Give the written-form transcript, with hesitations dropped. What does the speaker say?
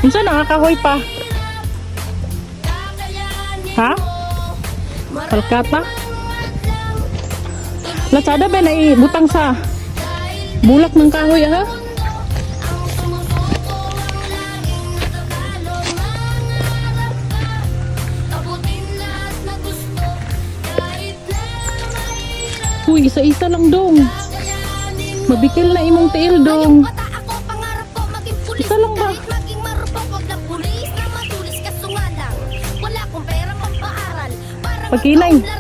Minsan nakakahoy pa. Ha? Palkata? Lazada ba na ibutang sa bulak ng kahoy ha? Uy, isa-isa lang dong. Mabikil na imong tiil dong. Isa lang ba? Pagkinay.